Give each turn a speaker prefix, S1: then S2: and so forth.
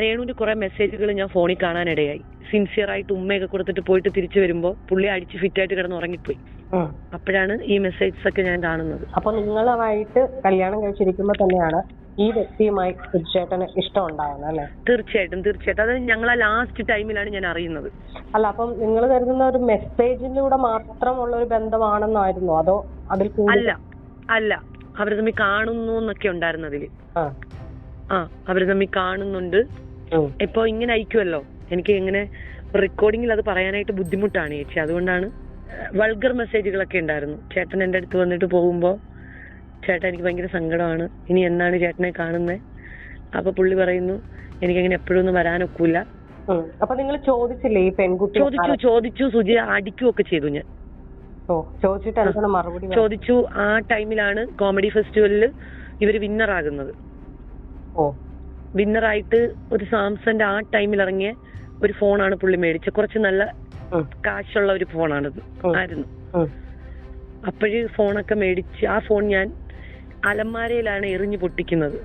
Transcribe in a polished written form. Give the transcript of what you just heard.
S1: രേണുവിന്റെ കുറെ മെസ്സേജുകൾ ഞാൻ ഫോണിൽ കാണാനിടയായി. സിൻസിയറായിട്ട് ഉമ്മയൊക്കെ കൊടുത്തിട്ട് പോയിട്ട് തിരിച്ചു വരുമ്പോ പുള്ളി അടിച്ച് ഫിറ്റായിട്ട് കിടന്ന് ഉറങ്ങിപ്പോയി. അപ്പോഴാണ് ഈ മെസ്സേജസ് ഒക്കെ ഞാൻ കാണുന്നത്.
S2: അപ്പൊ നിങ്ങളുമായിട്ട് കല്യാണം കഴിച്ചിരിക്കുമ്പോ തന്നെയാണ് ഈ വ്യക്തിയുമായി സുജിച്ചേട്ടന് ഇഷ്ടം ഉണ്ടാവുന്നത് അല്ലേ?
S1: തീർച്ചയായിട്ടും. അത് ഞങ്ങൾ ആ ലാസ്റ്റ് ടൈമിലാണ് ഞാൻ അറിയുന്നത്.
S2: അല്ല, അപ്പം നിങ്ങൾ കരുതുന്ന ഒരു മെസ്സേജിലൂടെ മാത്രമുള്ള ഒരു ബന്ധമാണെന്നായിരുന്നോ, അതോ അതിൽ
S1: അല്ല അവർ തമ്മിൽ കാണുന്നു എന്നൊക്കെ ഉണ്ടായിരുന്നു അതില്. അവർ തമ്മിൽ കാണുന്നുണ്ട്. ഇപ്പൊ ഇങ്ങനെ അയക്കുമല്ലോ, എനിക്ക് ഇങ്ങനെ റെക്കോർഡിങ്ങിൽ അത് പറയാനായിട്ട് ബുദ്ധിമുട്ടാണ് ചേച്ചി. അതുകൊണ്ടാണ് വൾഗർ മെസ്സേജുകളൊക്കെ ഉണ്ടായിരുന്നു. ചേട്ടൻ എന്റെ അടുത്ത് വന്നിട്ട് പോകുമ്പോ, ചേട്ടൻ എനിക്ക് ഭയങ്കര സങ്കടമാണ്, ഇനി എന്നാണ് ചേട്ടനെ കാണുന്നത്? അപ്പൊ പുള്ളി പറയുന്നു, എനിക്കങ്ങനെ എപ്പോഴും ഒന്നും വരാനൊക്കൂല.
S2: അപ്പൊ നിങ്ങൾ ചോദിച്ചില്ലേ ഈ പെൺകുട്ടി?
S1: ചോദിച്ചു സുജി അടിക്കുകയൊക്കെ ചെയ്തു. ഞാൻ ചോദിച്ചു. ആ ടൈമിലാണ് കോമഡി ഫെസ്റ്റിവലില് ഇവര് വിന്നറാകുന്നത്. വിന്നറായിട്ട് ഒരു സാംസന്റെ ആ ടൈമിൽ ഇറങ്ങിയ ഒരു ഫോണാണ് പുള്ളി മേടിച്ചത്. കുറച്ച് നല്ല കാശുള്ള ഒരു ഫോണാണത് ആയിരുന്നു. അപ്പോഴ് ഫോണൊക്കെ മേടിച്ച് ആ ഫോൺ ഞാൻ അലമാരയിലാണ് എറിഞ്ഞു പൊട്ടിക്കുന്നത്.